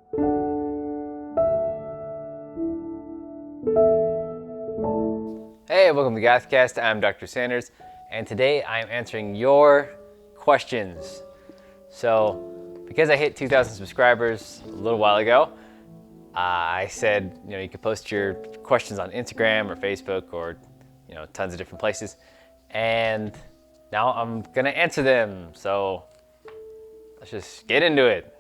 Hey, welcome to GothCast. I'm Dr. Sanders, and today I'm answering your questions. So, because I hit 2,000 subscribers a little while ago, I said, you could post your questions on Instagram or Facebook or, tons of different places. And now I'm gonna answer them. So, let's just get into it.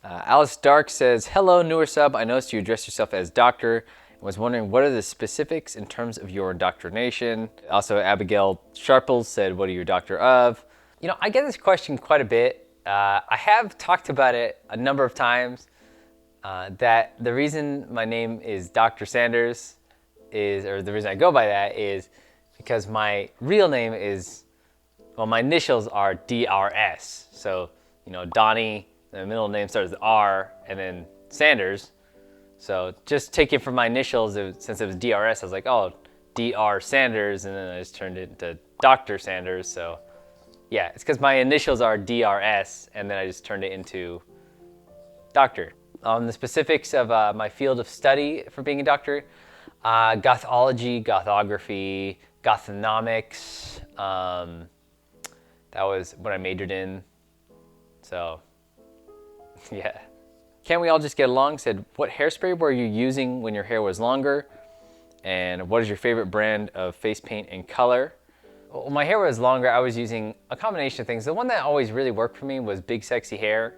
Alice Dark says, hello, newer sub. I noticed you address yourself as doctor. Was wondering what are the specifics in terms of your indoctrination. Also, Abigail Sharples said, what are you a doctor of? I get this question quite a bit. I have talked about it a number of times, that the reason my name is Dr. Sanders or the reason I go by that is because my real name is, my initials are DRS. So, Donnie, the middle name starts with R, and then Sanders. So just take it from my initials, since it was DRS, I was like, oh, DR Sanders, and then I just turned it into Dr. Sanders. So yeah, it's because my initials are DRS, and then I just turned it into doctor. The specifics of my field of study for being a doctor, gothology, gothography, gothonomics, that was what I majored in. So yeah. Can we all just get along? Said, what hairspray were you using when your hair was longer? And what is your favorite brand of face paint and color? When my hair was longer, I was using a combination of things. The one that always really worked for me was Big Sexy Hair.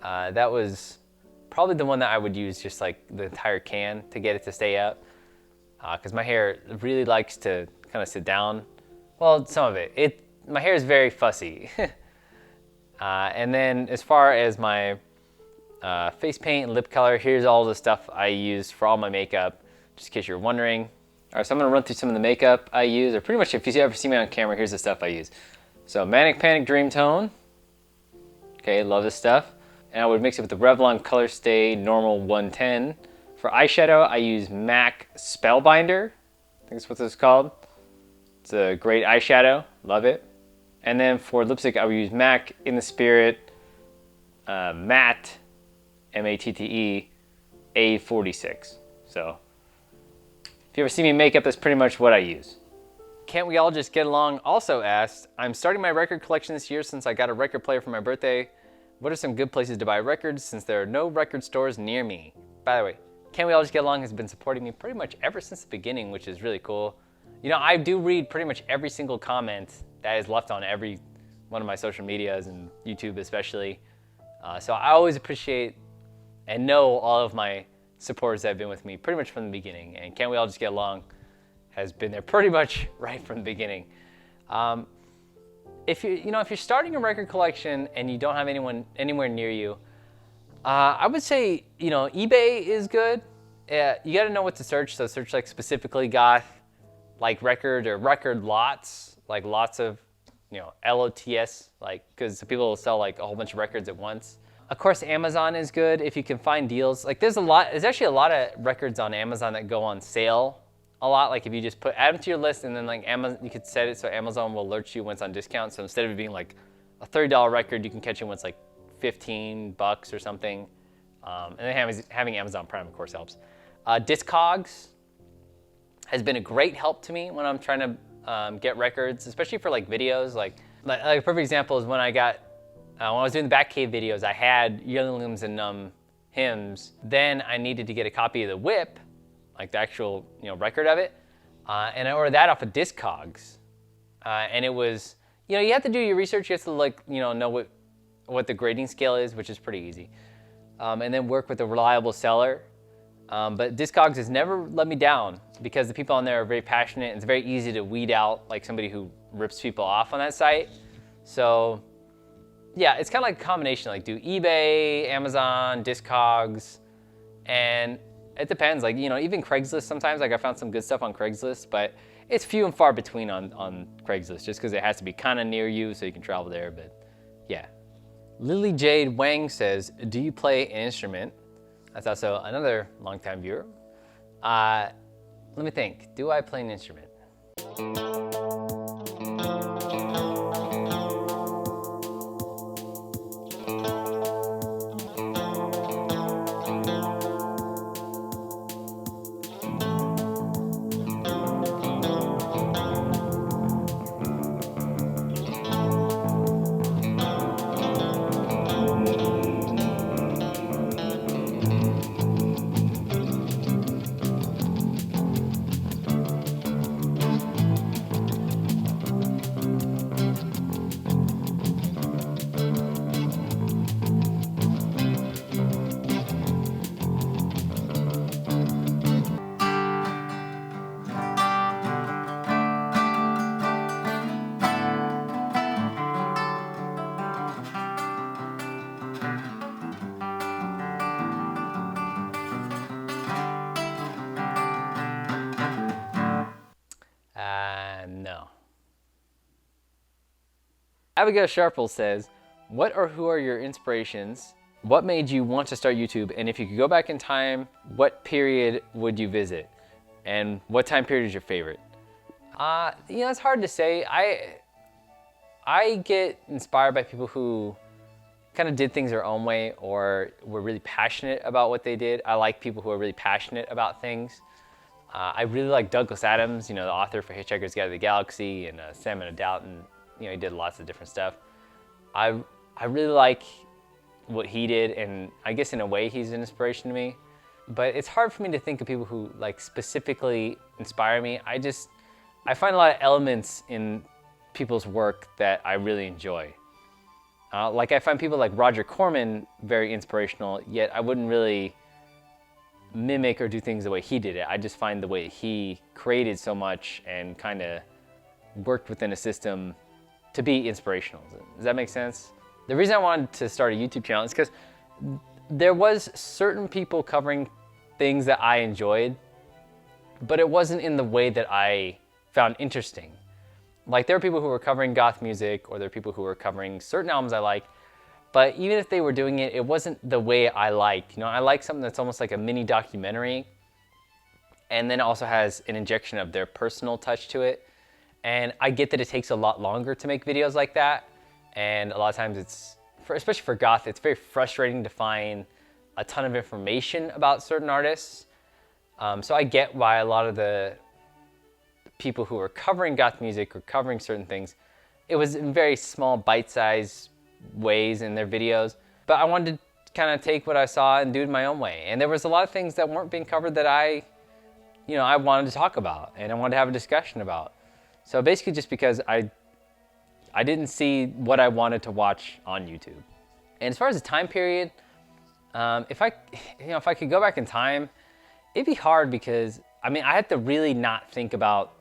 That was probably the one that I would use just like the entire can to get it to stay up. Because my hair really likes to kind of sit down. Well, some of it. My hair is very fussy. And then as far as my face paint and lip color, here's all the stuff I use for all my makeup, just in case you're wondering. All right, so I'm gonna run through some of the makeup I use, or pretty much if you ever see me on camera, here's the stuff I use. So Manic Panic Dream Tone. Okay, love this stuff. And I would mix it with the Revlon Color Stay Normal 110. For eyeshadow, I use MAC Spellbinder. I think that's what this is called. It's a great eyeshadow, love it. And then for lipstick, I would use MAC In the Spirit Matte, M-A-T-T-E, A46. So if you ever see me make up, that's pretty much what I use. Can't we all just get along? Also asked, I'm starting my record collection this year since I got a record player for my birthday. What are some good places to buy records since there are no record stores near me? By the way, Can't We All Just Get Along has been supporting me pretty much ever since the beginning, which is really cool. I do read pretty much every single comment that is left on every one of my social medias and YouTube especially. So I always appreciate and know all of my supporters that have been with me pretty much from the beginning. And Can't We All Just Get Along has been there pretty much right from the beginning. If you're starting a record collection and you don't have anyone anywhere near you, I would say eBay is good. You got to know what to search. So search like specifically goth, like record or record lots, like lots of LOTS, like because people will sell like a whole bunch of records at once. Of course, Amazon is good if you can find deals. Like there's actually a lot of records on Amazon that go on sale a lot. Like if you just add them to your list and then like Amazon, you could set it so Amazon will alert you when it's on discount. So instead of it being like a $30 record, you can catch it when it's like $15 or something. And then having Amazon Prime, of course, helps. Discogs has been a great help to me when I'm trying to get records, especially for like videos. Like a perfect example is when when I was doing the Batcave videos, I had Yearlings and Hymns. Then I needed to get a copy of the Whip, like the actual record of it, and I ordered that off of Discogs. And it was, you have to do your research. You have to know what the grading scale is, which is pretty easy, and then work with a reliable seller. But Discogs has never let me down because the people on there are very passionate. It's very easy to weed out like somebody who rips people off on that site. So yeah, it's kind of like a combination, like do eBay, Amazon, Discogs, and it depends. Like, even Craigslist sometimes, like I found some good stuff on Craigslist, but it's few and far between on Craigslist just because it has to be kind of near you so you can travel there, but yeah. Lily Jade Wang says, do you play an instrument? That's also another longtime viewer. Let me think, do I play an instrument? Abigail Sharple says, what or who are your inspirations? What made you want to start YouTube? And if you could go back in time, what period would you visit? And what time period is your favorite? It's hard to say. I get inspired by people who kind of did things their own way or were really passionate about what they did. I like people who are really passionate about things. I really like Douglas Adams, the author for Hitchhiker's Guide to the Galaxy and Sam and a Doubt, and he did lots of different stuff. I really like what he did, and I guess in a way he's an inspiration to me. But it's hard for me to think of people who like specifically inspire me. I find a lot of elements in people's work that I really enjoy. Like I find people like Roger Corman very inspirational, yet I wouldn't really mimic or do things the way he did it. I just find the way he created so much and kind of worked within a system to be inspirational. Does that make sense? The reason I wanted to start a YouTube channel is because there was certain people covering things that I enjoyed, but it wasn't in the way that I found interesting. Like there were people who were covering goth music, or there were people who were covering certain albums I like, but even if they were doing it, it wasn't the way I liked. I like something that's almost like a mini documentary, and then it also has an injection of their personal touch to it. And I get that it takes a lot longer to make videos like that, and a lot of times especially for goth, it's very frustrating to find a ton of information about certain artists. So I get why a lot of the people who are covering goth music or covering certain things, it was in very small bite-sized ways in their videos, but I wanted to kind of take what I saw and do it my own way. And there was a lot of things that weren't being covered that I wanted to talk about and I wanted to have a discussion about. So basically just because I didn't see what I wanted to watch on YouTube. And as far as the time period, if I could go back in time, it'd be hard because I had to really not think about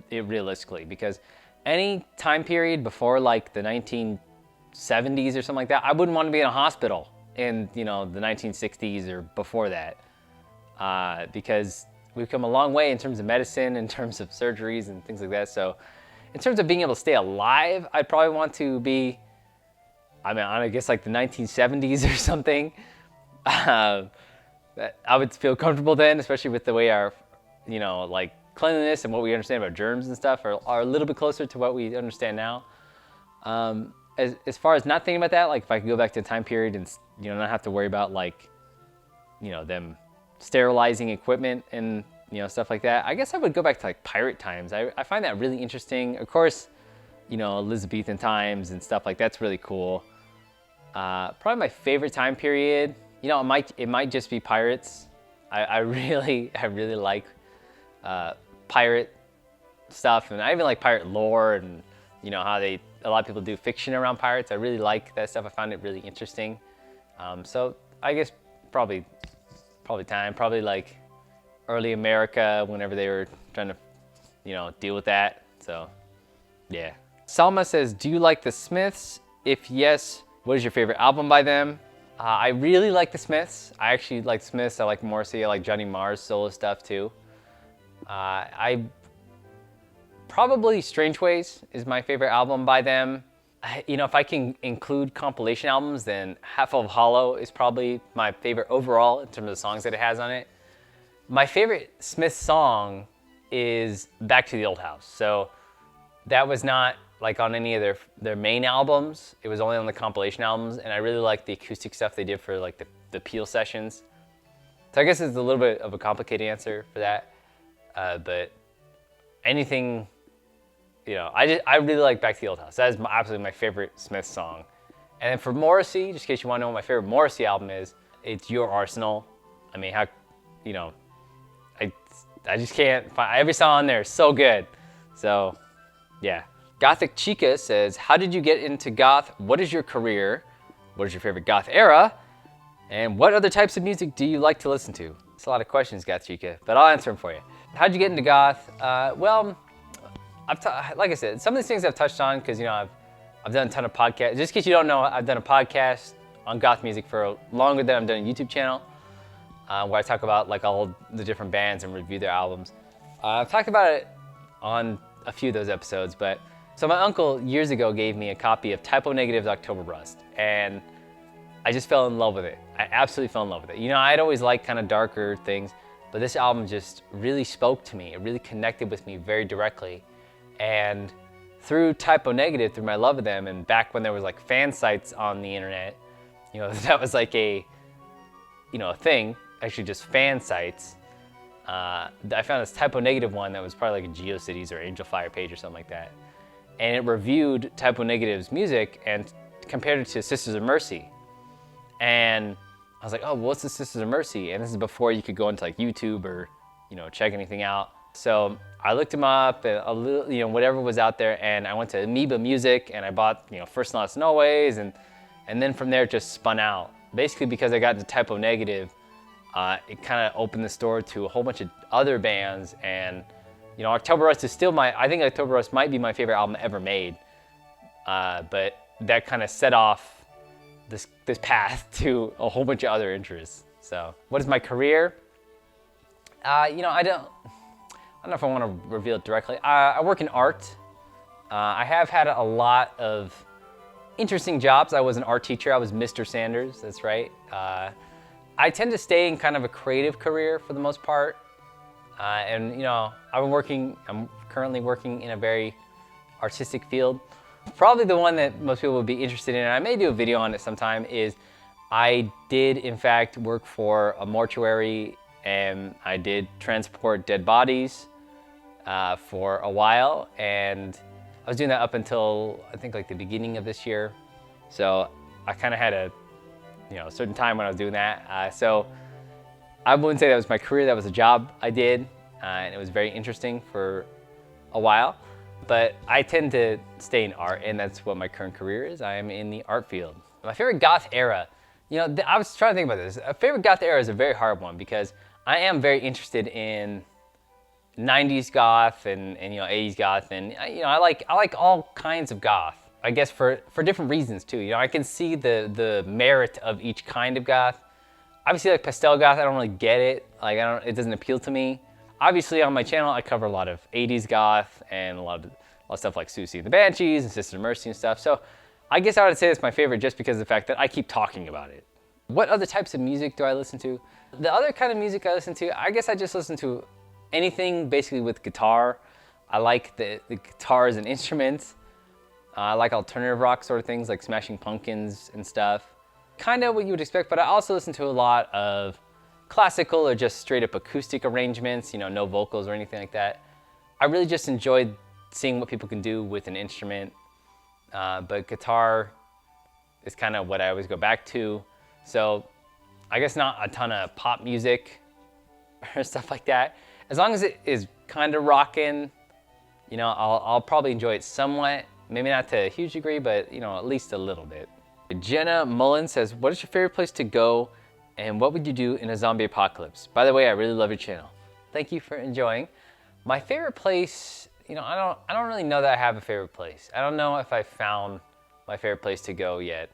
it realistically, because any time period before like the 1970s or something like that, I wouldn't want to be in a hospital in the 1960s or before that, because we've come a long way in terms of medicine, in terms of surgeries and things like that. So in terms of being able to stay alive, I'd probably want to be, I guess like the 1970s or something. I would feel comfortable then, especially with the way our, like cleanliness and what we understand about germs and stuff are a little bit closer to what we understand now. As far as not thinking about that, like if I could go back to the time period and not have to worry about like, them sterilizing equipment and stuff like that, I guess I would go back to like pirate times. I find that really interesting. Of course, Elizabethan times and stuff like that's really cool. Probably my favorite time period, it might just be pirates. I really like pirate stuff, and I even like pirate lore and how a lot of people do fiction around pirates. I really like that stuff. I found it really interesting. So I guess probably like early America, whenever they were trying to deal with that. So yeah. Salma says, do you like the Smiths? If yes, what is your favorite album by them? I really like the Smiths. I actually like Smiths. I like Morrissey. I like Johnny Marr's solo stuff too. I probably Strange Ways is my favorite album by them. If I can include compilation albums, then Half of Hollow is probably my favorite overall in terms of the songs that it has on it. My favorite Smiths song is Back to the Old House. So that was not like on any of their main albums. It was only on the compilation albums, and I really like the acoustic stuff they did for like the Peel sessions. So I guess it's a little bit of a complicated answer for that, but anything, I really like Back to the Old House. That is absolutely my favorite Smiths song. And then for Morrissey, just in case you want to know what my favorite Morrissey album is, it's Your Arsenal. I just can't find, every song on there is so good. So yeah. Gothic Chica says, how did you get into goth? What is your career? What is your favorite goth era? And what other types of music do you like to listen to? It's a lot of questions, Gothic Chica, but I'll answer them for you. How'd you get into goth? Well, like I said, some of these things I've touched on because I've done a ton of podcasts. Just in case you don't know, I've done a podcast on goth music for longer than I've done a YouTube channel, where I talk about like all the different bands and review their albums. I've talked about it on a few of those episodes, but So my uncle years ago gave me a copy of Typo Negative's October Rust, and I just fell in love with it. I absolutely fell in love with it. You know, I'd always liked kind of darker things, but this album just really spoke to me. It really connected with me very directly. And through Typo Negative, through my love of them, and back when there was like fan sites on the internet, you know, that was like a thing, actually just fan sites. I found this Typo Negative one that was probably like a GeoCities or Angel Fire page or something like that. And it reviewed Typo Negative's music and compared it to Sisters of Mercy. And I was like, oh, what's the Sisters of Mercy? And this is before you could go into like YouTube or, you know, check anything out. So I looked them up and a little, you know, whatever was out there, and I went to Amoeba Music and I bought, you know, First and Last No Ways, and then from there it just spun out. Basically because I got to Typo Negative, it kind of opened the door to a whole bunch of other bands, and you know, October Rust is still I think October Rust might be my favorite album ever made, but that kind of set off this path to a whole bunch of other interests. So, what is my career? You know, I don't know if I want to reveal it directly. I work in art. I have had a lot of interesting jobs. I was an art teacher. I was Mr. Sanders, that's right. I tend to stay in kind of a creative career for the most part. And you know, I'm currently working in a very artistic field. Probably the one that most people would be interested in, and I may do a video on it sometime, is I did in fact work for a mortuary, and I did transport dead bodies for a while, and I was doing that up until I think like the beginning of this year. So I kind of had a certain time when I was doing that. So I wouldn't say that was my career, that was a job I did, and it was very interesting for a while. But I tend to stay in art, and that's what my current career is. I am in the art field. My favorite goth era, you know, I was trying to think about this. A favorite goth era is a very hard one because I am very interested in 90s goth and you know, 80s goth, and you know, I like all kinds of goth. I guess for different reasons too. You know, I can see the merit of each kind of goth. Obviously, like pastel goth, I don't really get it. Like it doesn't appeal to me. Obviously, on my channel, I cover a lot of 80s goth and a lot of stuff like Susie and the Banshees and Sister of Mercy and stuff. So I guess I would say it's my favorite just because of the fact that I keep talking about it. What other types of music do I listen to? The other kind of music I listen to, I guess I just listen to anything basically with guitar. I like the guitar as an instrument. I like alternative rock sort of things like Smashing Pumpkins and stuff. Kind of what you would expect, but I also listen to a lot of classical or just straight up acoustic arrangements, you know, no vocals or anything like that. I really just enjoyed seeing what people can do with an instrument, but guitar is kind of what I always go back to. So I guess not a ton of pop music or stuff like that. As long as it is kind of rockin', you know, I'll probably enjoy it somewhat. Maybe not to a huge degree, but you know, at least a little bit. Jenna Mullen says, what is your favorite place to go and what would you do in a zombie apocalypse? By the way, I really love your channel. Thank you for enjoying. My favorite place, you know, I don't really know that I have a favorite place. I don't know if I found my favorite place to go yet.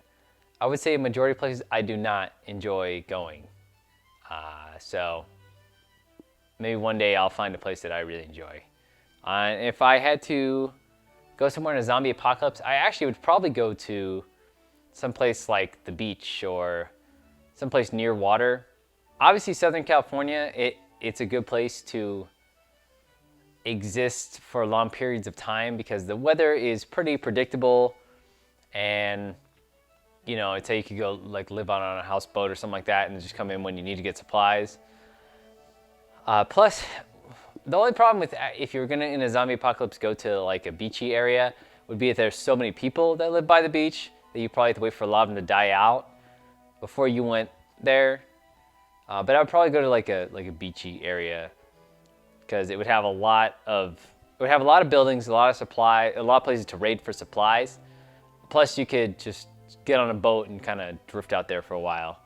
I would say a majority of places I do not enjoy going. So maybe one day I'll find a place that I really enjoy. If I had to go somewhere in a zombie apocalypse, I actually would probably go to someplace like the beach or someplace near water. Obviously, Southern California, it's a good place to exist for long periods of time because the weather is pretty predictable, and you know, it's how you could go like live on a houseboat or something like that and just come in when you need to get supplies. Plus, the only problem with if you're gonna in a zombie apocalypse go to like a beachy area would be if there's so many people that live by the beach that you probably have to wait for a lot of them to die out before you went there. But I would probably go to like a beachy area because it would have a lot of buildings, a lot of supply, a lot of places to raid for supplies. Plus, you could just get on a boat and kind of drift out there for a while,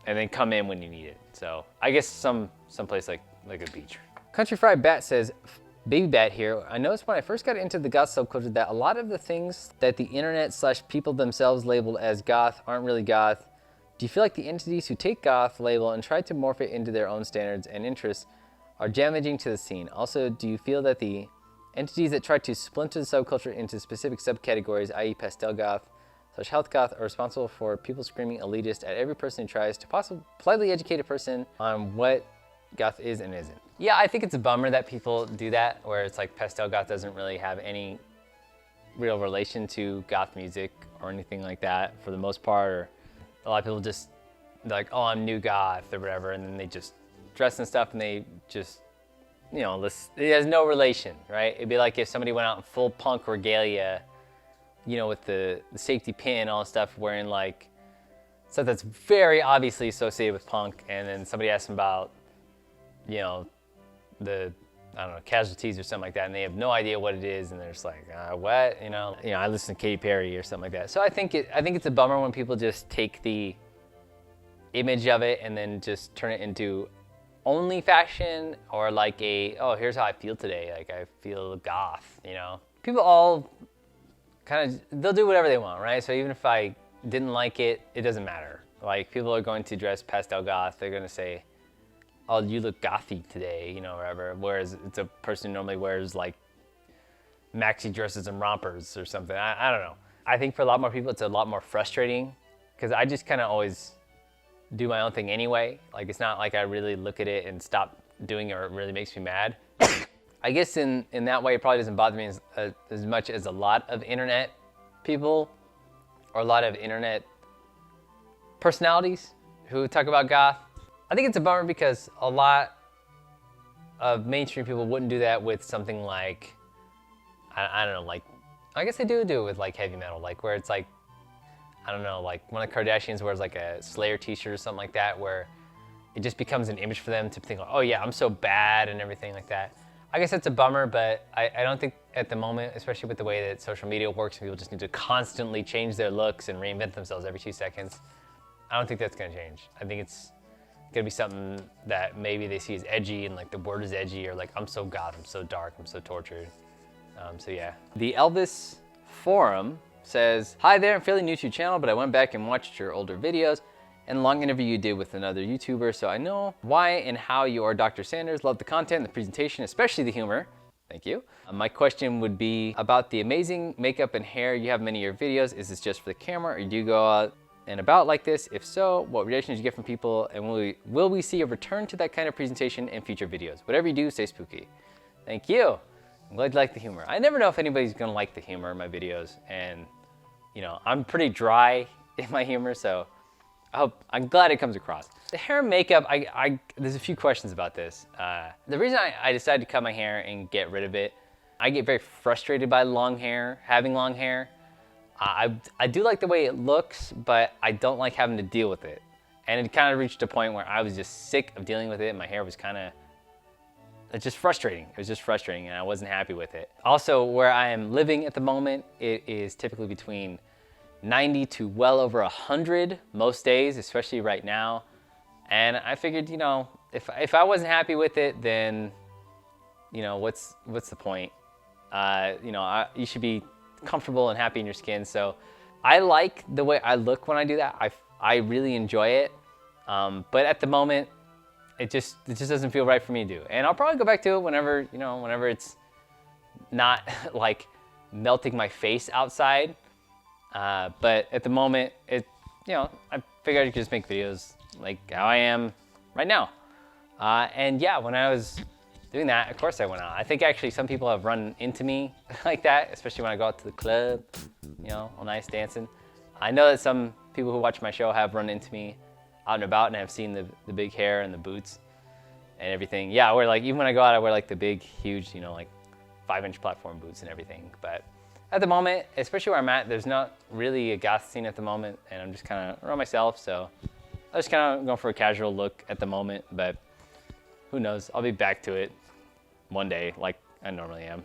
and then come in when you need it. So I guess some place like a beach. Country Fried Bat says, Baby Bat here. I noticed when I first got into the goth subculture that a lot of the things that the internet / people themselves labeled as goth aren't really goth. Do you feel like the entities who take goth label and try to morph it into their own standards and interests are damaging to the scene? Also, do you feel that the Entities that try to splinter the subculture into specific subcategories, i.e. pastel goth / health goth, are responsible for people screaming elitist at every person who tries to politely educate a person on what goth is and isn't. Yeah, I think it's a bummer that people do that, where it's like pastel goth doesn't really have any real relation to goth music or anything like that for the most part. Or a lot of people just like, oh, I'm new goth or whatever, and then they just dress and stuff and they just, you know, it has no relation, right? It'd be like if somebody went out in full punk regalia, you know, with the safety pin, all that stuff, wearing like stuff that's very obviously associated with punk, and then somebody asks them about, you know, the, I don't know, Casualties or something like that, and they have no idea what it is, and they're just like, what? You know, I listen to Katy Perry or something like that. So I think it's a bummer when people just take the image of it and then just turn it into only fashion, or like oh, here's how I feel today. Like I feel goth, you know. People all kind of, they'll do whatever they want, right? So even if I didn't like it, it doesn't matter. Like people are going to dress pastel goth. They're going to say, oh, you look gothy today, you know, whatever. Whereas it's a person who normally wears like maxi dresses and rompers or something. I don't know. I think for a lot more people, it's a lot more frustrating because I just kind of always do my own thing anyway. Like it's not like I really look at it and stop doing it or it really makes me mad. I guess in that way, it probably doesn't bother me as much as a lot of internet people or a lot of internet personalities who talk about goth. I think it's a bummer because a lot of mainstream people wouldn't do that with something like, I don't know, like, I guess they do it with like heavy metal, like where it's like, I don't know, like one of the Kardashians wears like a Slayer t-shirt or something like that, where it just becomes an image for them to think like, oh yeah, I'm so bad and everything like that. I guess that's a bummer, but I don't think at the moment, especially with the way that social media works, people just need to constantly change their looks and reinvent themselves every 2 seconds. I don't think that's gonna change. I think it's gonna be something that maybe they see as edgy and like the word is edgy, or like, I'm so goth, I'm so dark, I'm so tortured. So yeah. The Elvis Forum says, hi there, I'm fairly new to your channel, but I went back and watched your older videos and a long interview you did with another YouTuber, so I know why and how you are Dr. Sanders. Love the content, the presentation, especially the humor. Thank you. My question would be about the amazing makeup and hair you have in many of your videos. Is this just for the camera, or do you go out and about like this? If so, what reactions do you get from people, and will we see a return to that kind of presentation in future videos? Whatever you do, stay spooky. Thank you. I'm glad you like the humor. I never know if anybody's gonna like the humor in my videos, and you know, I'm pretty dry in my humor, so I'm glad it comes across. The hair and makeup, there's a few questions about this. The reason I decided to cut my hair and get rid of it, I get very frustrated by long hair, having long hair. I do like the way it looks, but I don't like having to deal with it. And it kind of reached a point where I was just sick of dealing with it, and my hair was it's just frustrating. It was just frustrating, and I wasn't happy with it. Also, where I am living at the moment, it is typically between 90 to well over 100 most days, especially right now. And I figured, you know, if I wasn't happy with it, then, you know, what's the point? You know, you should be comfortable and happy in your skin. So I like the way I look when I do that. I really enjoy it. But at the moment, it just doesn't feel right for me to do. And I'll probably go back to it whenever it's not like melting my face outside. But at the moment, I figured I could just make videos like how I am right now. And yeah, when I was doing that, of course I went out. I think actually some people have run into me like that, especially when I go out to the club, you know, all nice dancing. I know that some people who watch my show have run into me out and about and have seen the big hair and the boots and everything. Yeah, I wear like, even when I go out, I wear like the big, huge, you know, like 5-inch platform boots and everything. But at the moment, especially where I'm at, there's not really a goth scene at the moment, and I'm just kind of around myself, so I'm just kind of going for a casual look at the moment, but who knows? I'll be back to it one day like I normally am.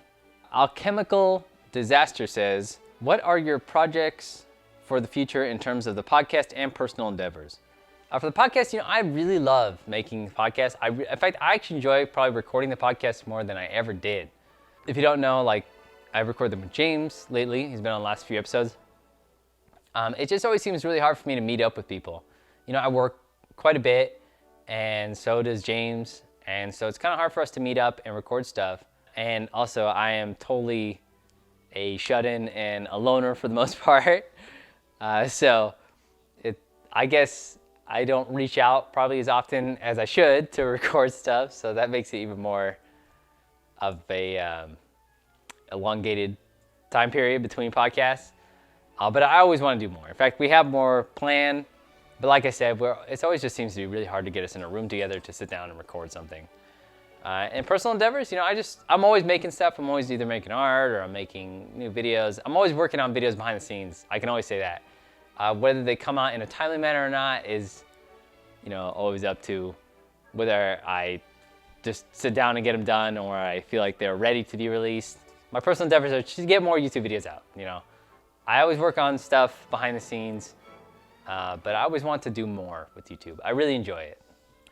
Alchemical Disaster says, what are your projects for the future in terms of the podcast and personal endeavors? For the podcast, you know, I really love making podcasts. In fact, I actually enjoy probably recording the podcast more than I ever did. If you don't know, like, I've recorded them with James lately. He's been on the last few episodes. It just always seems really hard for me to meet up with people. You know, I work quite a bit, and so does James, and so it's kind of hard for us to meet up and record stuff. And also, I am totally a shut-in and a loner for the most part. So I guess I don't reach out probably as often as I should to record stuff. So that makes it even more of a elongated time period between podcasts. But I always want to do more. In fact, we have more planned. But like I said, it always just seems to be really hard to get us in a room together to sit down and record something. And personal endeavors, I'm always making stuff. I'm always either making art or I'm making new videos. I'm always working on videos behind the scenes. I can always say that. Whether they come out in a timely manner or not is, always up to whether I just sit down and get them done or I feel like they're ready to be released. My personal endeavors are just to get more YouTube videos out, I always work on stuff behind the scenes, but I always want to do more with YouTube. I really enjoy it.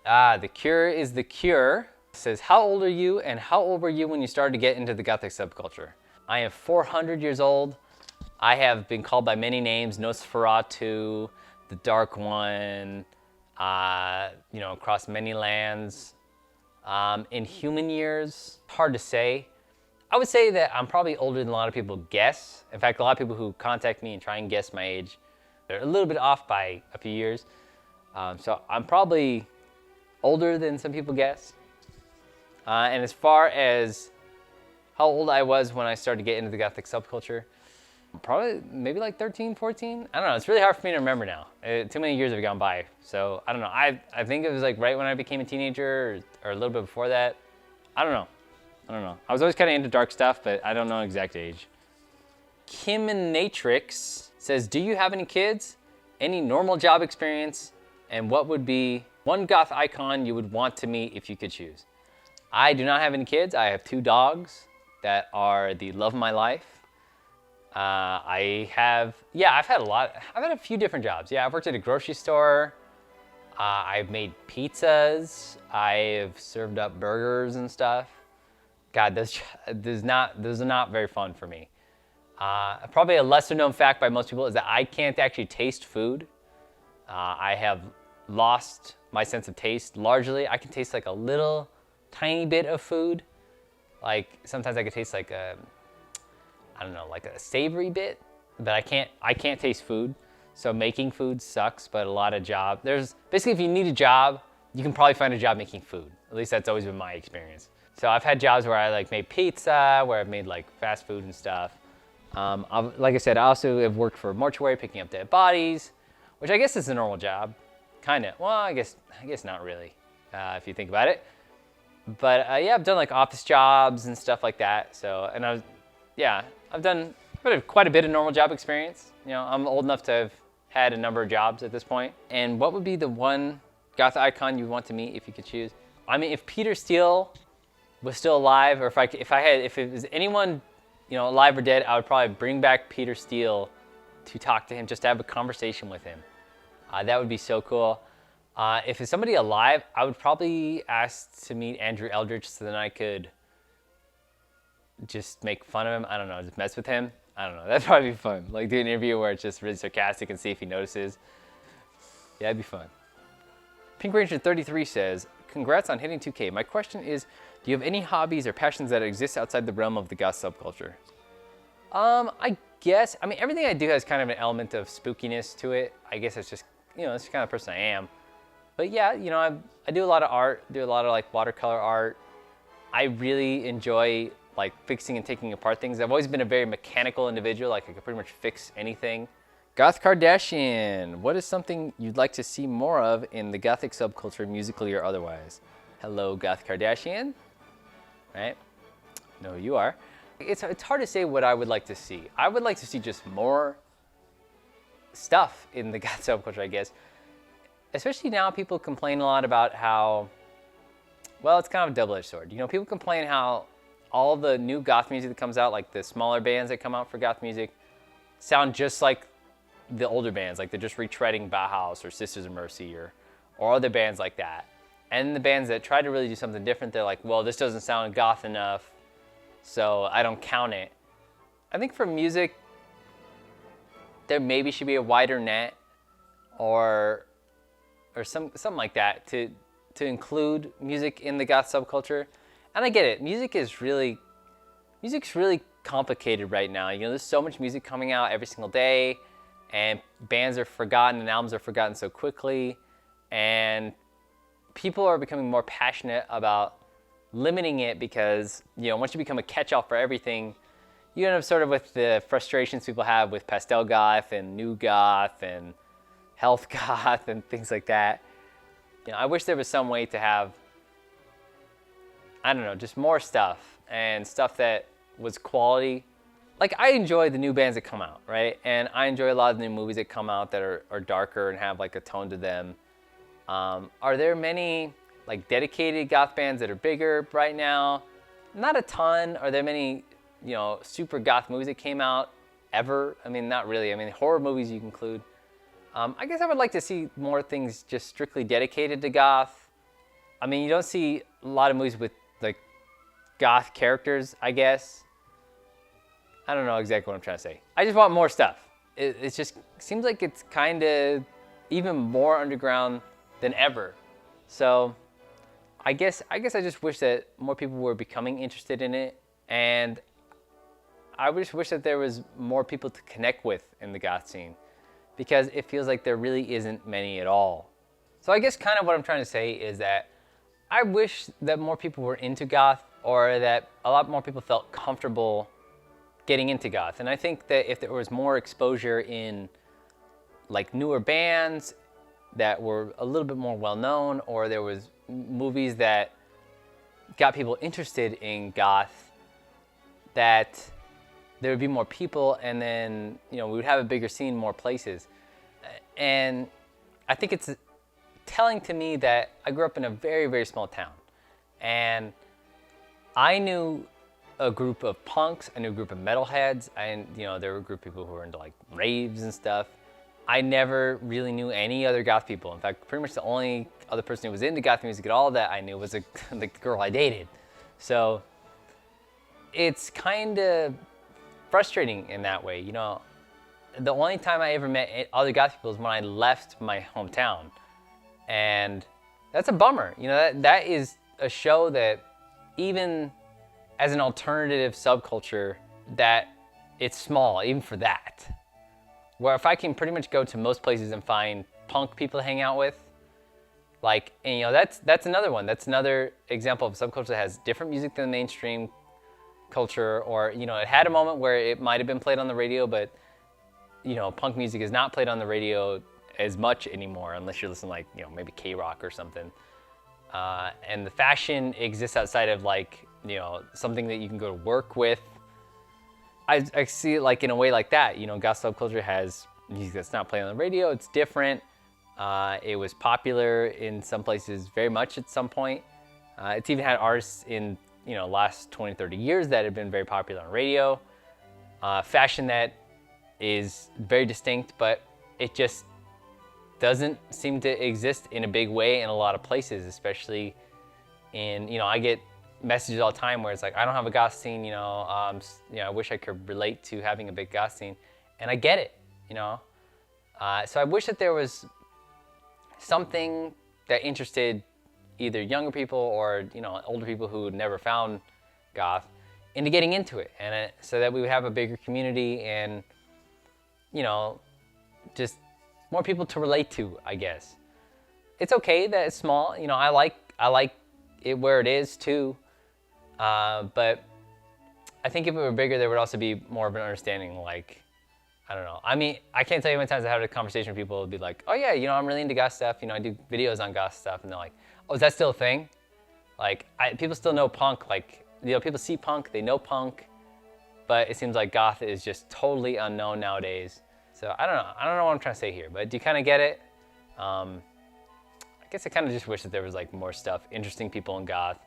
The Cure is the Cure. It says, how old are you and how old were you when you started to get into the Gothic subculture? I am 400 years old. I have been called by many names, Nosferatu, the Dark One, across many lands. In human years, hard to say. I would say that I'm probably older than a lot of people guess. In fact, a lot of people who contact me and try and guess my age, they're a little bit off by a few years. So I'm probably older than some people guess. And as far as how old I was when I started to get into the Gothic subculture, probably maybe like 13, 14. I don't know. It's really hard for me to remember now. Too many years have gone by. So I don't know. I think it was like right when I became a teenager or a little bit before that. I don't know. I was always kind of into dark stuff, but I don't know exact age. Kiminatrix says, do you have any kids? Any normal job experience? And what would be one goth icon you would want to meet if you could choose? I do not have any kids. I have 2 dogs that are the love of my life. I've had a few different jobs. Yeah, I've worked at a grocery store. I've made pizzas. I've served up burgers and stuff. God, those are not very fun for me. Probably a lesser known fact by most people is that I can't actually taste food. I have lost my sense of taste largely. I can taste like a little tiny bit of food. Like sometimes I could taste like a savory bit, but I can't taste food. So making food sucks, but a lot of there's basically, if you need a job, you can probably find a job making food. At least that's always been my experience. So I've had jobs where I like made pizza, where I've made like fast food and stuff. Like I said, I also have worked for a mortuary picking up dead bodies, which I guess is a normal job, kind of. Well, I guess not really, if you think about it. But I've done like office jobs and stuff like that. So, and I've done quite a bit of normal job experience. I'm old enough to have had a number of jobs at this point. And what would be the one goth icon you want to meet if you could choose? I mean, if Peter Steele was still alive, or if it was anyone, alive or dead, I would probably bring back Peter Steele to talk to him, just to have a conversation with him. That would be so cool. If it's somebody alive, I would probably ask to meet Andrew Eldritch so then I could just make fun of him. I don't know, just mess with him. I don't know, that'd probably be fun. Like do an interview where it's just really sarcastic and see if he notices. Yeah, it'd be fun. Pink Ranger 33 says, congrats on hitting 2K. My question is, do you have any hobbies or passions that exist outside the realm of the goth subculture? I guess, everything I do has kind of an element of spookiness to it. I guess it's just, it's the kind of person I am. But yeah, I do a lot of art, do a lot of like watercolor art. I really enjoy like fixing and taking apart things. I've always been a very mechanical individual. Like I could pretty much fix anything. Goth Kardashian, what is something you'd like to see more of in the Gothic subculture, musically or otherwise? Hello, Goth Kardashian. Right? Know who you are. It's hard to say what I would like to see. I would like to see just more stuff in the goth subculture, I guess. Especially now, people complain a lot about how, well, it's kind of a double-edged sword. People complain how all the new goth music that comes out, like the smaller bands that come out for goth music, sound just like the older bands. Like they're just retreading Bauhaus or Sisters of Mercy or other bands like that. And the bands that try to really do something different, they're like, well, this doesn't sound goth enough, so I don't count it. I think for music, there maybe should be a wider net or something like that to include music in the goth subculture. And I get it, music is really music's really complicated right now. There's so much music coming out every single day, and bands are forgotten and albums are forgotten so quickly, and people are becoming more passionate about limiting it because, once you become a catch-all for everything, you end up sort of with the frustrations people have with pastel goth and new goth and health goth and things like that. I wish there was some way to have, I don't know, just more stuff and stuff that was quality. Like, I enjoy the new bands that come out, right? And I enjoy a lot of the new movies that come out that are darker and have like a tone to them. Are there many like dedicated goth bands that are bigger right now? Not a ton. Are there many, super goth movies that came out ever? I mean, not really. I mean, horror movies you can include. I guess I would like to see more things just strictly dedicated to goth. I mean, you don't see a lot of movies with like goth characters, I guess. I don't know exactly what I'm trying to say. I just want more stuff. It just seems like it's kind of even more underground than ever. So I guess I just wish that more people were becoming interested in it, and I just wish that there was more people to connect with in the goth scene, because it feels like there really isn't many at all. So I guess kind of what I'm trying to say is that I wish that more people were into goth, or that a lot more people felt comfortable getting into goth. And I think that if there was more exposure in like newer bands that were a little bit more well-known, or there was movies that got people interested in goth, that there would be more people, and then, we would have a bigger scene, more places. And I think it's telling to me that I grew up in a very, very small town, and I knew a group of punks, I knew a group of metalheads, and there were a group of people who were into like raves and stuff. I never really knew any other goth people. In fact, pretty much the only other person who was into goth music at all that I knew was the girl I dated. So it's kind of frustrating in that way. The only time I ever met other goth people is when I left my hometown. And that's a bummer. That is a show that, even as an alternative subculture, that it's small, even for that. Where if I can pretty much go to most places and find punk people to hang out with, like, and that's another one. That's another example of a subculture that has different music than the mainstream culture, or, it had a moment where it might have been played on the radio, but, punk music is not played on the radio as much anymore, unless you're listening like, maybe K-rock or something. And the fashion exists outside of like, something that you can go to work with. I see it like in a way like that. Goth subculture has music that's not playing on the radio. It's different. It was popular in some places very much at some point. It's even had artists in last 20, 30 years that have been very popular on radio. Fashion that is very distinct, but it just doesn't seem to exist in a big way in a lot of places, especially in, I get messages all the time where it's like, I don't have a goth scene, I wish I could relate to having a big goth scene, and I get it, So I wish that there was something that interested either younger people or, older people who had never found goth into getting into it, and so that we would have a bigger community and, just more people to relate to, I guess. It's okay that it's small, I like it where it is too. But I think if it were bigger, there would also be more of an understanding, like, I don't know. I mean, I can't tell you how many times I had a conversation with people who would be like, oh yeah, I'm really into goth stuff. I do videos on goth stuff. And they're like, oh, is that still a thing? Like, people still know punk. Like, people see punk, they know punk, but it seems like goth is just totally unknown nowadays. So I don't know what I'm trying to say here, but do you kind of get it? I guess I kind of just wish that there was like more stuff, interesting people in goth.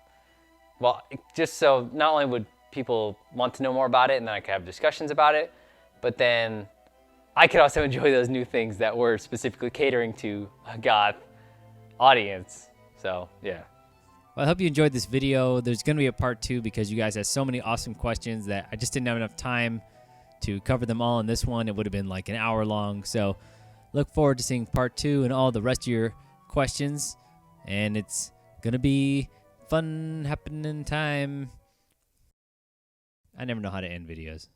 Well, just so not only would people want to know more about it and then I could have discussions about it, but then I could also enjoy those new things that were specifically catering to a goth audience. So, yeah. Well, I hope you enjoyed this video. There's going to be a part 2 because you guys had so many awesome questions that I just didn't have enough time to cover them all in this one. It would have been like an hour long. So look forward to seeing part 2 and all the rest of your questions. And it's going to be fun happening time. I never know how to end videos.